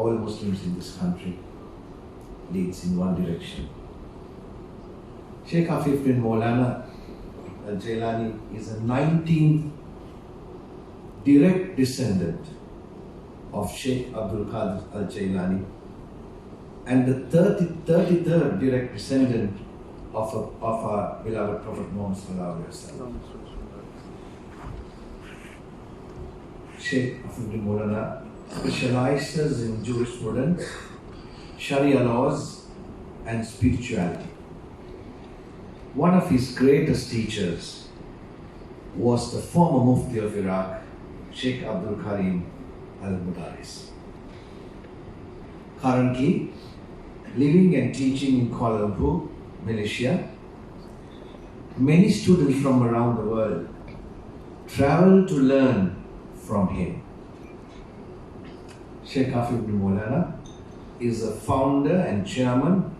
all Muslims in this country leads in one direction. Shaykh Afeefuddeen Mowlana Jailani is a 19th direct descendant of Shaykh Abdul Qadir al-Jailani and the 33rd direct descendant of our beloved Prophet Muhammad sallallahu alaihi wasallam. Shaykh Afeefuddeen Mowlana specializes in jurisprudence, Sharia laws and spirituality. One of his greatest teachers was the former Mufti of Iraq, Shaykh Abdul Karim al-Mudaris. Currently living and teaching in Kuala Lumpur, Malaysia, many students from around the world travel to learn from him. Shaykh Afeefuddeen Mowlana is a founder and chairman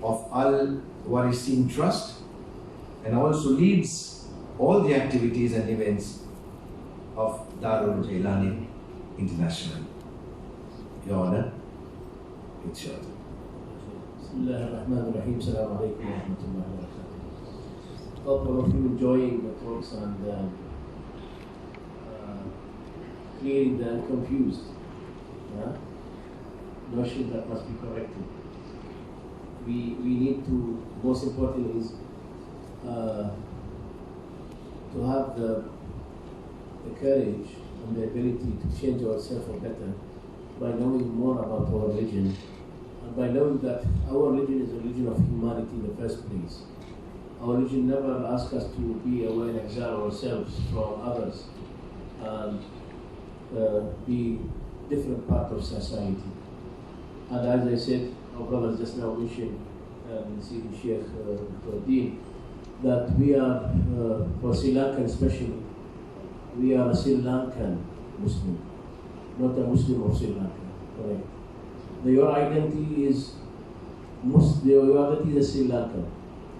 of Al-Warisin Trust and also leads all the activities and events of Darul Jailani International. Your Honor, it's yours. Bismillahirrahmanirrahim. Assalamu alaikum wa rahmatullahi wa barakatuh. Hope all of you enjoying the talks and clearing the confused notion that must be corrected. We need to, most important is to have the courage and the ability to change ourselves for better by knowing more about our religion and by knowing that our religion is a religion of humanity in the first place. Our religion never asks us to be away and exile ourselves from others and be different part of society. And as I said, our brothers just now mentioned, the Shaykh Afeefuddeen, that we are, for Sri Lanka especially, we are a Sri Lankan Muslim, not a Muslim of Sri Lanka, correct? Your identity is Muslim, your identity is Sri Lankan,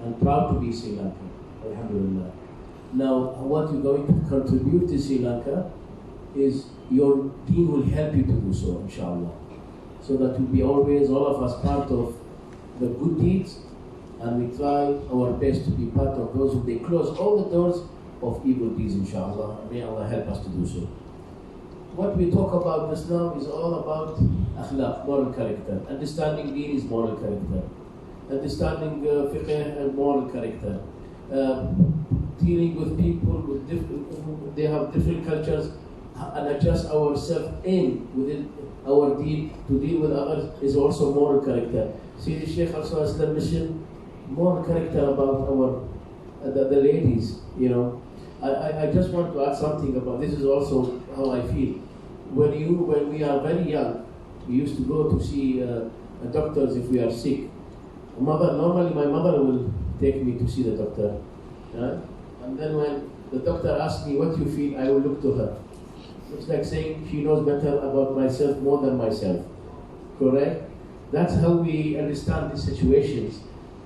and proud to be Sri Lankan, alhamdulillah. Now, what you're going to contribute to Sri Lanka is your deen will help you to do so, inshallah. So that we'll be always, all of us, part of the good deeds, and we try our best to be part of those who they close all the doors of evil deeds, inshallah. May Allah help us to do so. What we talk about just now is all about akhlaq, moral character. Understanding deen is moral character. Understanding fiqh and moral character. Dealing with people with different, they have different cultures, and adjust ourselves in within our deen to deal with others is also moral character. See, the Shaykh also has the mission, moral character about our the ladies. You know, I just want to add something about this. Is also how I feel. When we are very young, we used to go to see doctors if we are sick. Normally my mother will take me to see the doctor, and then when the doctor asks me what you feel, I will look to her. It's like saying she knows better about myself more than myself. Correct? That's how we understand these situations.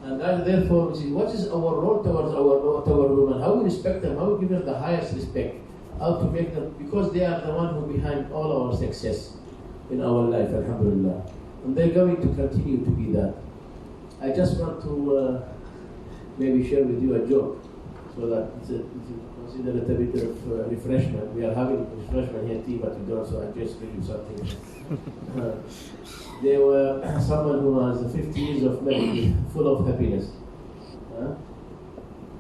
And that, therefore, we see what is our role towards our women, how we respect them, how we give them the highest respect, how to make them, because they are the one who behind all our success in our life, alhamdulillah. And they're going to continue to be that. I just want to maybe share with you a joke, so that it's consider it a bit of refreshment. We are having refreshment here, tea, but we don't, so I just give you something. There were someone who has 50 years of marriage, full of happiness.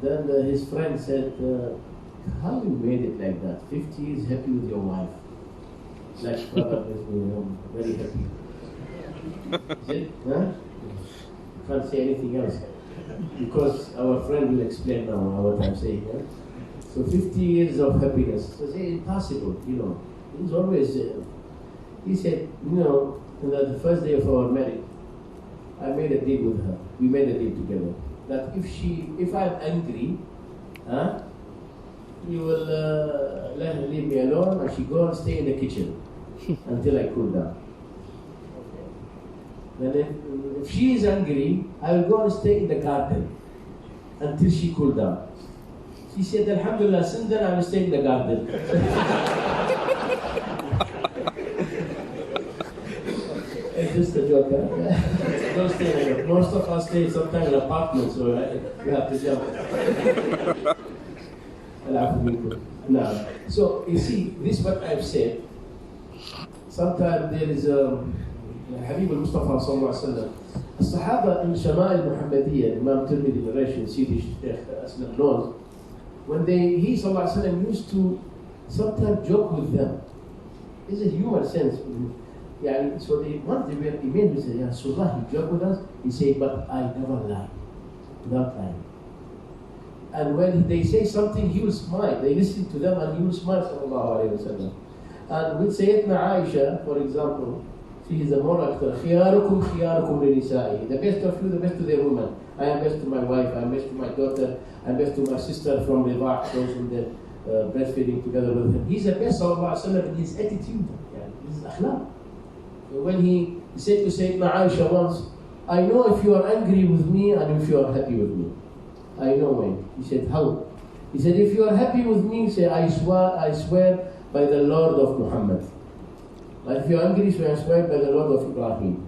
Then his friend said, how you made it like that? 50 years happy with your wife. Like brother makes me very happy. Is it? You can't say anything else. Because our friend will explain now what I'm saying. So 50 years of happiness. So it's impossible, you know. He's always, he said, you know, the first day of our marriage, I made a deal with her. We made a deal together. That if I'm angry, you will let her leave me alone, and she go and stay in the kitchen until I cool down. Then if she is angry, I will go and stay in the garden until she cool down. She said, Alhamdulillah, since then I will stay in the garden. It's just a joke, huh? Don't stay there. Most of us stay sometimes in apartments, so you have to jump. No. So you see, this is what I've said. Sometimes there is Habib al-Mustafa sallallahu alaihi wasallam. الصحابة in Shama'il Muhammadiyya, Imam Tirmidhi narration, Sidi Shaykh Aslam knows, when he sallallahu alaihi wasallam used to sometimes joke with them. There's a humor sense. Yeah, so once they were emailed, he said, "Ya Rasulullah, he joked with us." He said, "But I never lie, without lying." And when they say something, he will smile. They listen to them and he will smile, sallallahu alayhi wa sallam. And with Sayyidina Aisha, for example, she is a moral actor. خِيَارُكُمْ خِيَارُكُمْ لِنِسَائِهِ. The best of you, the best to their woman. I am best to my wife, I am best to my daughter, I am best to my sister from Riva', those in the breastfeeding together with him. He's the best, sallallahu alayhi wa sallam, in his attitude. This is akhlaq. When he said to Sayyidina Aisha once, "I know if you are angry with me and if you are happy with me. I know when." He said, "How?" He said, "If you are happy with me, say, I swear by the Lord of Muhammad. But if you are angry, say, I swear by the Lord of Ibrahim."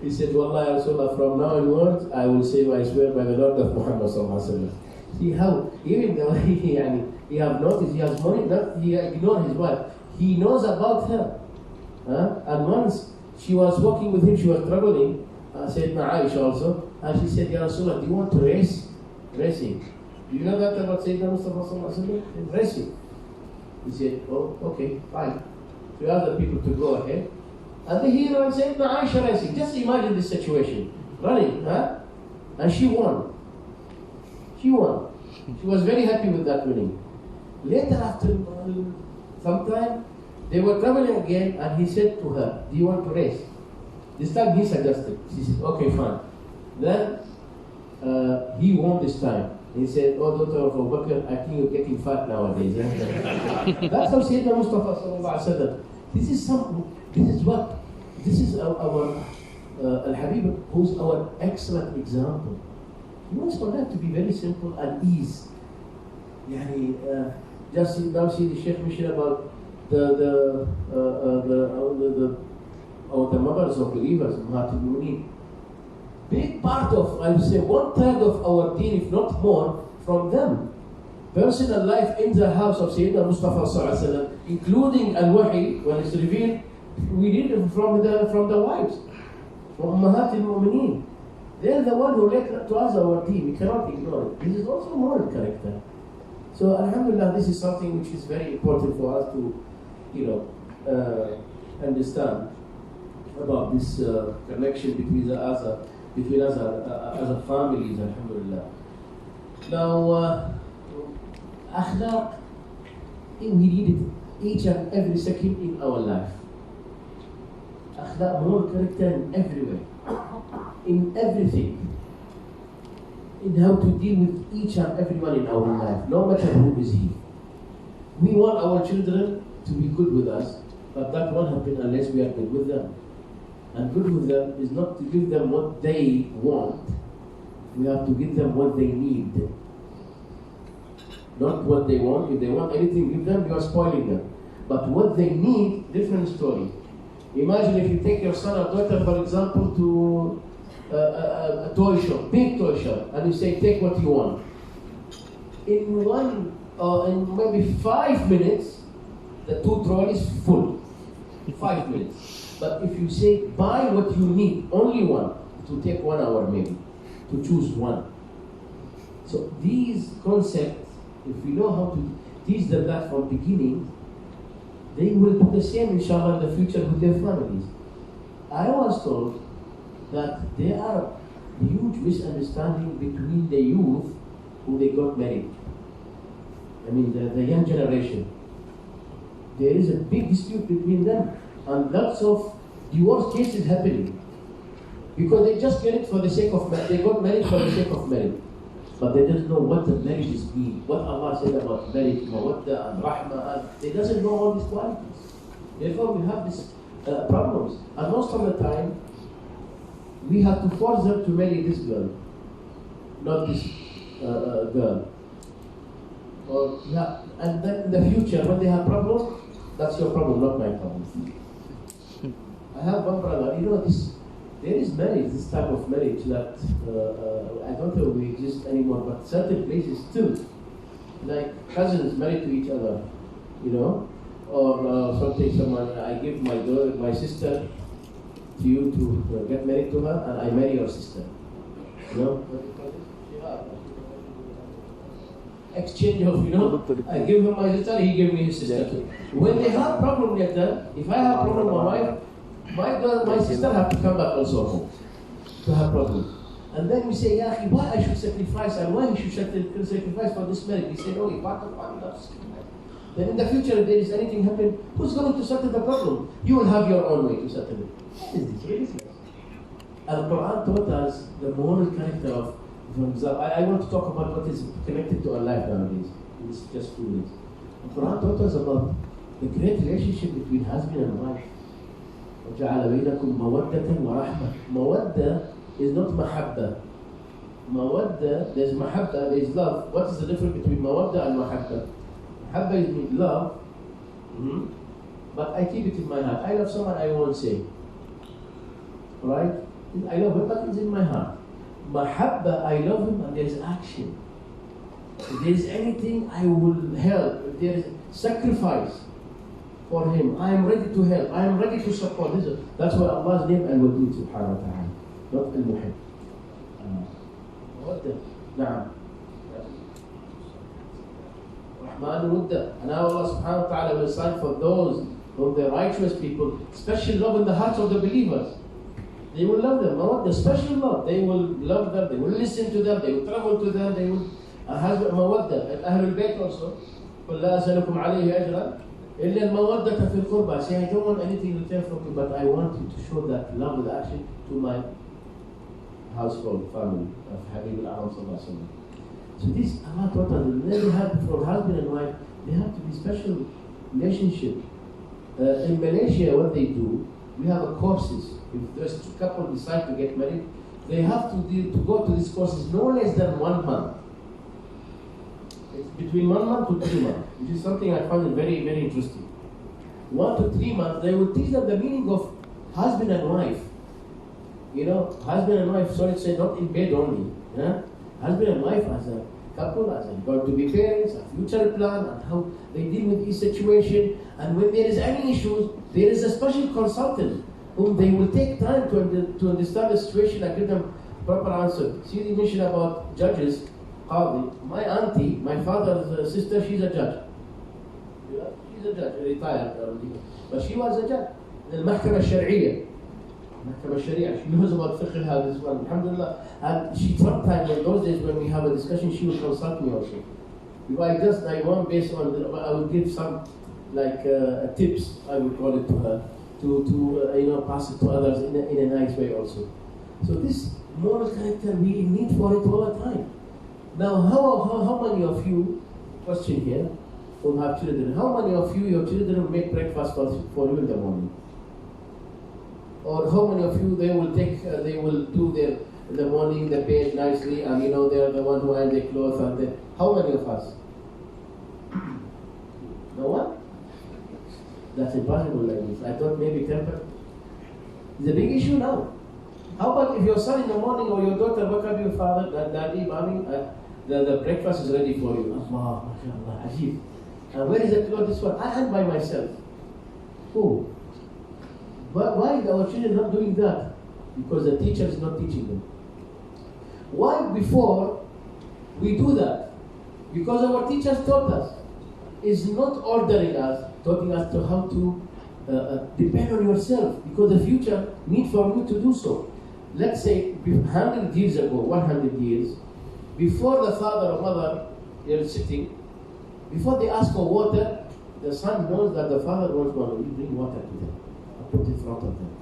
He said, "Wallah, Rasulullah, from now onwards, I will say, I swear by the Lord of Muhammad sallallahu alaihi wasallam." See how, even though he have noticed, he has money, he ignored his wife. He knows about her. And once she was walking with him, she was traveling, Sayyidina Aisha also, and she said, "Ya Rasulullah, do you want to race?" Racing. Do you know that about Sayyidina Mustafa sallallahu alaihi wasallam? Racing. He said, "Oh, okay, fine." So other people to go ahead. And the hero and Sayyidina Aisha racing. Just imagine this situation. Running, and she won. She won. She was very happy with that winning. Later, after some time, they were traveling again, and he said to her, "Do you want to race?" This time he suggested. She said, "Okay, fine." Then he won this time. He said, "Oh, daughter of Abu Bakr, I think you're getting fat nowadays." That's how Sayyidina Mustafa sallallahu alaihi wasallam. This is our Al-Habib, who's our excellent example. He wants for that to be very simple and ease. Just now see the Shaykh mentioned about the mothers of believers, Ummahatul Mu'mineen. Big part of, I would say, 1/3 of our deen, if not more, from them. Personal life in the house of Sayyidina Mustafa sallallahu alaihi wasallam, including al-Wahi, when it's revealed, we read it from the wives, from Ummahatul Mu'mineen. They're the one who led to us our deen. We cannot ignore it. This is also moral character. So alhamdulillah, this is something which is very important for us to, understand about this connection between us as a families, alhamdulillah. Now, akhlaq, we need it each and every second in our life. Akhlaq, moral character in every way, in everything, in how to deal with each and everyone in our life, no matter who is he. We want our children to be good with us, but that won't happen unless we are good with them. And good with them is not to give them what they want. We have to give them what they need. Not what they want. If they want anything, give them, you are spoiling them. But what they need, different story. Imagine if you take your son or daughter, for example, to a toy shop, big toy shop, and you say, "Take what you want." In maybe 5 minutes, the 2 trolleys full. 5 minutes. But if you say, "Buy what you need," only one, it will take 1 hour maybe to choose one. So these concepts, if we know how to teach them that from beginning, they will do the same, inshallah, in the future with their families. I was told that there are huge misunderstanding between the youth who they got married. I mean, the young generation. There is a big dispute between them, and lots of divorce cases happening. Because they just get it for the sake of marriage. They got married for the sake of marriage. But they don't know what the marriages mean, what Allah said about marriage, mawadda and rahmah. They doesn't know all these qualities. Therefore, we have these problems. And most of the time, we have to force them to marry this girl, not this girl. And then in the future, when they have problems, that's your problem, not my problem. I have one brother, there is marriage, this type of marriage that I don't know if we exist anymore, but certain places still, like cousins married to each other, or someone, I give my sister to you to get married to her, and I marry your sister. Exchange of, I give him my sister, he gave me his sister. When they have problem later, if I have problem with my wife, my sister have to come back also home to have problem. And then we say, yeah, why I should sacrifice and why he should sacrifice for this marriage? We say, no, part of one loves. Then in the future, if there is anything happen, who's going to settle the problem? You will have your own way to settle it. What is this? Ridiculous. Al-Quran taught us the moral character of, for example, I want to talk about what is connected to our life nowadays. It's just 2 minutes. Al-Quran taught us about the great relationship between husband and wife. وَجَعَلَ بَيْنَكُمْ مَوَدَّةً وَرَحْمَةً. Mawadda is not mahabba. Mawadda, there's mahabba, there's love. What is the difference between mawadda and mahabba? Mahabba is love, but I keep it in my heart. I love someone, I won't say. Right? I love him, but it's in my heart. Mahabba, I love him, and there's action. If there is anything, I will help. If there is sacrifice for him, I am ready to help. I am ready to support. That's why Allah's name Al-Wadud subhanahu wa ta'ala, not Al-Muhib. Mawadda. Na'am. Rahman Wadda. And now Allah subhanahu wa ta'ala will sign for those of the righteous people, special love in the hearts of the believers. They will love them. Mawadda, special love. They will love them. They will listen to them. They will travel to them. They will have mawadda. Ahlul Bayt also. قُلْ لَا أَسْأَلُكُمْ عَلَيْهِ أَجْرًا إِلَّا الْمَوَدَّةَ فِي الْقُرْبَى. Say, I don't want anything in return from you, but I want you to show that love with action to my household, family of Habib al-A'am sallallahu alaihi wasallam. So this, Allah taught us, when they have for husband and wife, they have to be special relationship. In Malaysia, what they do, we have a courses. If there's two couple decide to get married, they have to go to these courses no less than 1 month. It's between 1 month to 3 months, which is something I found very, very interesting. 1 to 3 months, they will teach them the meaning of husband and wife. Husband and wife, sorry to say, not in bed only. Husband and wife as a couple, as going to be parents, a future plan, and how they deal with each situation. And when there is any issues, there is a special consultant whom they will take time to understand the situation and give them proper answer. See, you mentioned about judges, qadi. My auntie, my father's sister, she's a judge. She's a judge, retired, but she was a judge in the Mahkama Sharia. Mahkama Sharia. She knows about fiqh this one, alhamdulillah. And she sometimes, in those days when we have a discussion, she will consult me also. If I want based on, I will give some tips, I will call it to her, to pass it to others in a nice way also. So this moral character, we need for it all the time. Now, how many of you, question here, who have children, how many of you, your children will make breakfast for you in the morning? Or how many of you, they will do their, in the morning, the bed nicely, and they are the one who iron their clothes, and how many of us? No one? That's impossible like this. I thought maybe 10%. It's a big issue now. How about if your son in the morning or your daughter wake up your father, daddy, mommy, the breakfast is ready for you. Allah, mashallah, ajib. And where is the clothes? This one? I hand by myself. Who? But why are our children not doing that? Because the teacher is not teaching them. Why before we do that? Because our teachers taught us. Is not ordering us, taught us to how to depend on yourself, because the future need for you to do so. Let's say 100 years ago, 100 years, before the father or mother they are sitting, before they ask for water, the son knows that the father wants water. You bring water to them, or put in front of them.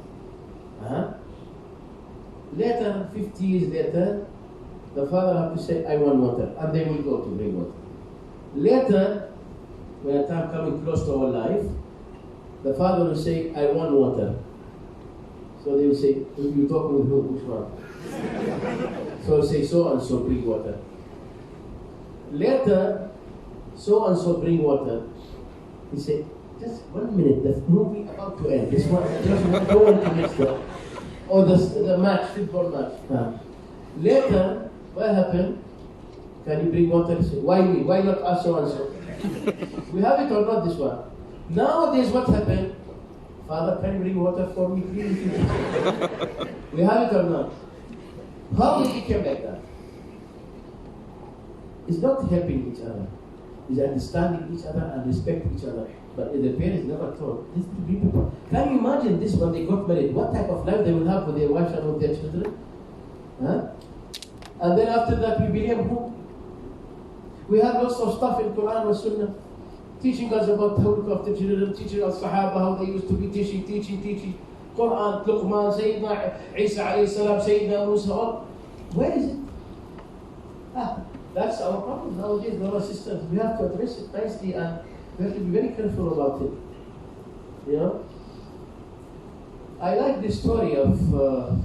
Later, 50 years later, the father have to say, I want water, and they will go to bring water. Later, when a time coming close to our life, the father will say, I want water. So they will say, you talking with who? Which one? So he'll say, so and so bring water. Later, so and so bring water. He say, just 1 minute, the movie about to end. This one, I don't want to miss the, or the match, football match. Later, what happened? Can you bring water? Why me? Why not us so and so? We have it or not, this one? Nowadays, what happened? Father, can you bring water for me, please? We have it or not? How did it become like that? It's not helping each other. It's understanding each other and respect each other. But the parents never taught. These people. Can you imagine this when they got married? What type of life they will have with their wives and with their children? Huh? And then after that we became who? We have lots of stuff in Quran and Sunnah teaching us about how to look after children, teaching us Sahaba how they used to be teaching. Quran, Luqman, Sayyidina Isa alayhi salam, Sayyidina Musa, all. Where is it? That's our problem nowadays, our systems. We have to address it nicely and we have to be very careful about it. You know? I like the story of the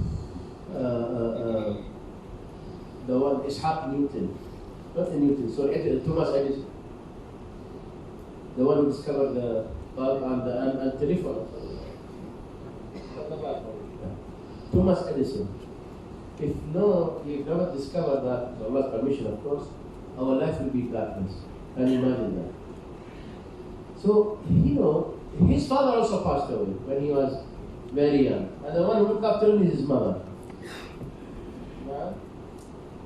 one Ishaq Newton. Not the Newton, sorry, Thomas Edison. The one who discovered the bulb and telephone. Thomas Edison. If he never discovered that, with Allah's permission, of course, our life will be darkness. Can you imagine that? So, his father also passed away when he was very young. And the one who looked after him is his mother.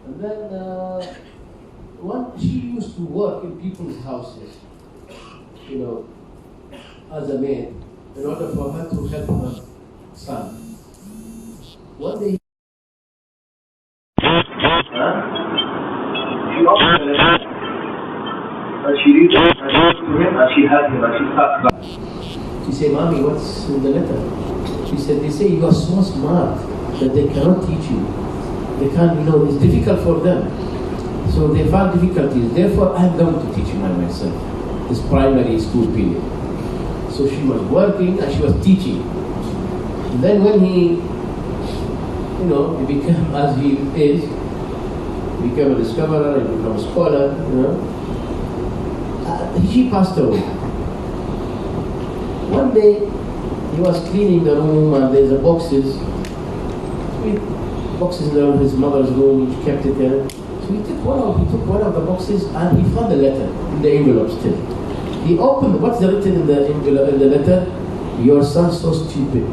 And then, she used to work in people's houses, as a maid, in order for her to help her son. One day, she reached to him and she had him and she started crying. She said, Mommy, what's in the letter? She said, they say you are so smart that they cannot teach you. They can't, it's difficult for them. So they found difficulties. Therefore, I'm going to teach you by myself. This primary school period. So she was working and she was teaching. And then when he became as he is, he became a discoverer, he became a scholar, she passed away. One day, he was cleaning the room and there's boxes in his mother's room. He kept it there. So he took one of the boxes and he found the letter in the envelope still. He opened, what's written in the envelope, in the letter? Your son's so stupid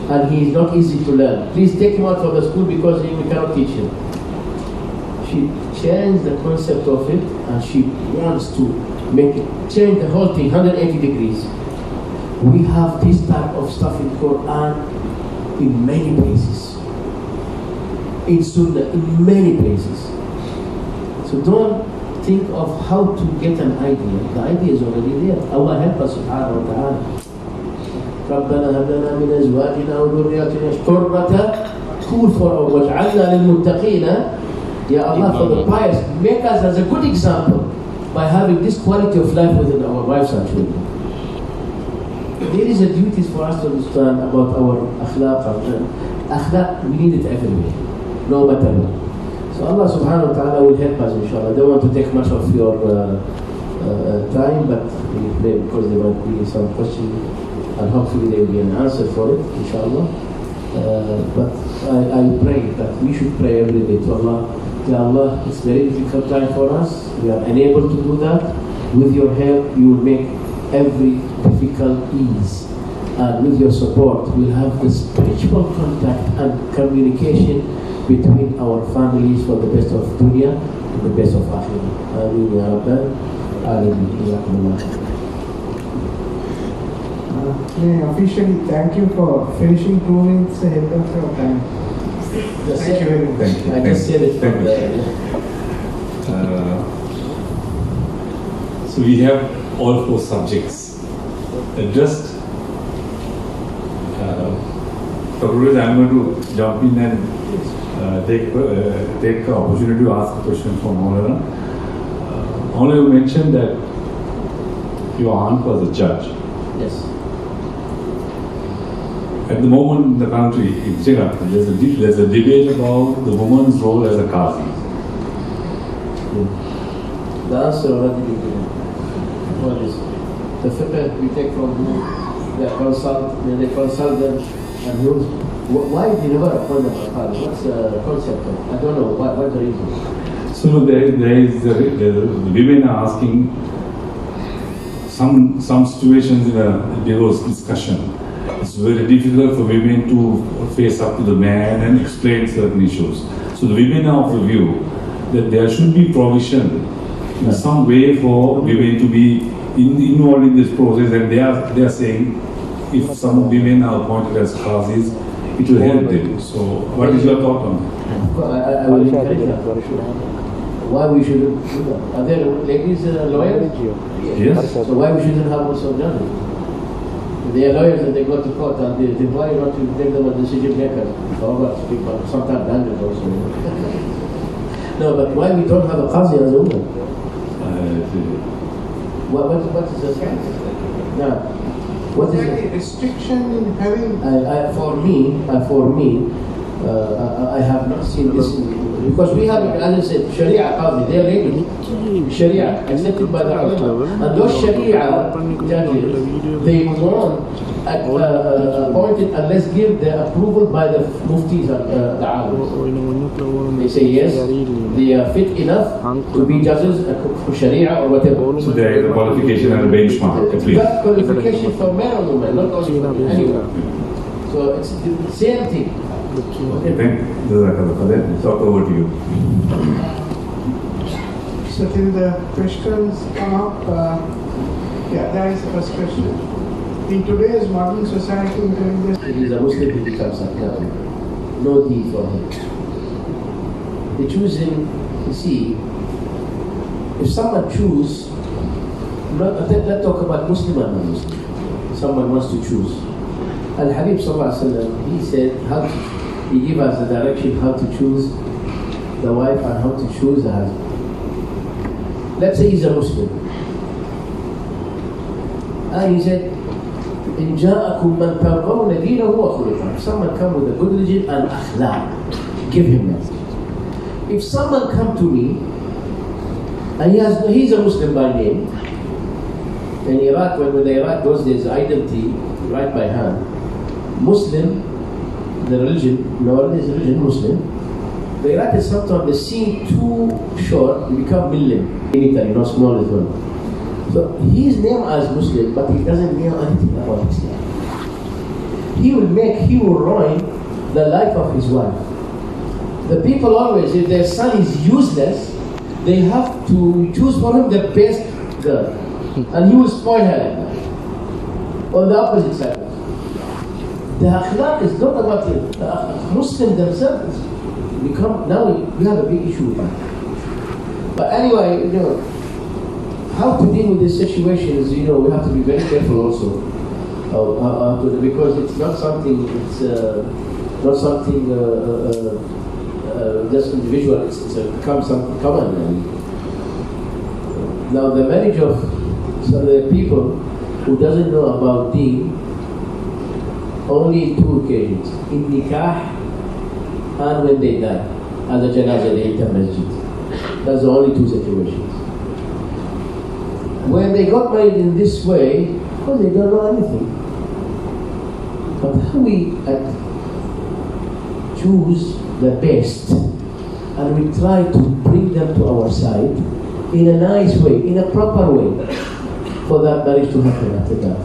and he is not easy to learn. Please take him out of the school because we cannot teach him. She changed the concept of it and she wants to change the whole thing 180 degrees. We have this type of stuff in Quran in many places. In Sunnah, in many places. So don't think of how to get an idea. The idea is already there. Allah help us subhanahu wa ta'ala. رَبَّنَا هَبْ لَنَا مِنْ أَزْوَاجِنَا وَذُرِّيَّاتِنَا قُرَّةَ cool for وَاجْعَلْنَا لِلْمُتَّقِينَ. Ya Allah, for the pious, make us as a good example by having this quality of life within our wives and children. There is a duty for us to understand about our akhlaq. Akhlaq, we need it everywhere, no matter what. So Allah subhanahu wa ta'ala will help us, inshallah. I don't want to take much of your time, but we pray because there might be some questions and hopefully there will be an answer for it, inshallah. But I pray that we should pray every day to Allah. Ya Allah, it's a very difficult time for us. We are unable to do that. With your help, you will make every difficult ease. And with your support, we'll have the spiritual contact and communication between our families for the best of dunya and the best of akhirah. Ameen ya Rabbal Alameen. Officially, thank you for finishing 2 minutes ahead of your time. Thank you very much. Thank you. I just said it from there. So we have all 4 subjects addressed. Dr. I'm going to jump in and take the opportunity to ask a question from Mowlana. Mowlana, you mentioned that your aunt was a judge. Yes. At the moment in the country, in Jailani, there's a debate about the woman's role as a qazi. The answer already been given. What is The fiqh we take from who? They consult them, and who's. Why did you never appoint a qadi? What's the concept of? I don't know. What's the reason? So there is the women are asking some situations in a divorce discussion. It's very difficult for women to face up to the man and explain certain issues. So the women are of the view that there should be provision in some way for women to be involved in this process, and they are saying if some women are appointed as qazis, it will help them. So what is your thought on that? I will encourage that. Why we shouldn't do that? Are there ladies lawyers? Yes. So why we shouldn't have also done it? If they are lawyers and they go to court, and they why not to take them a decision maker? However, sometimes hundred also. No, but why we don't have a qazi as a woman? What is the sense? Now, what is there it? any restriction in having? For me, I have not seen this because we have, as I said, Sharia qadi, they are labeled Sharia accepted by the ulama, and those Sharia judges, they won't appointed unless give the approval by the muftis and the alims. They say yes, they are fit enough to be judges for Sharia or whatever. So there is a qualification and a benchmark at least. That qualification for men or women, not only for anyone. So it's the same thing. Okay, thank you. Talk over to you. So till the questions come up, there is the first question. In today's modern society, It is a Muslim who becomes a kafir. No need for him. The choosing, you see, if someone choose, let's talk about Muslim and non-Muslim. Someone wants to choose. Al-Habib Sallallahu Alaihi Wasallam, he said, he gave us the direction how to choose the wife and how to choose the husband. Let's say he's a Muslim. And he said, إن جاءكم من ترضون دينه وخلقه. If someone come with a good religion and akhlaq, give him that. If someone come to me and he's a Muslim by name, in Iraq, when the Iraq those days, identity, right by hand, Muslim, the religion, nowadays religion, Muslim, the Iraq is sometimes they seem too short, they become million, not small as well. So he's named as Muslim, but he doesn't know anything about Islam. He will ruin the life of his wife. The people always, if their son is useless, they have to choose for him the best girl. And he will spoil her. On the opposite side. The akhlaq is not about it. The Muslims themselves become, now we have a big issue with that. But anyway, how to deal with these situations, we have to be very careful also. Because it's not something, just individual, it's become something common. Now the marriage of the people who doesn't know about deen, only in two occasions, in nikah and when they die, as a janazah they enter masjid. That's the only two situations. When they got married in this way, well, they don't know anything. But how we choose the best and we try to bring them to our side in a nice way, in a proper way, for that marriage to happen after that.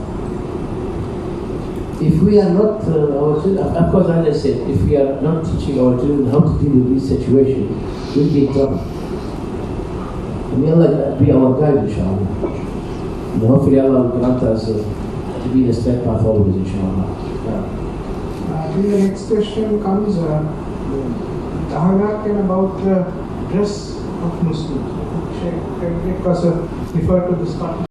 If we are not, our children, of course, as I said, if we are not teaching our children how to deal with this situation, we'll be in trouble. And may Allah be our guide, inshallah. And hopefully Allah will grant us to be the straight path always, inshallah. the next question comes, about the dress of Muslims. Shaykh, refer to this topic.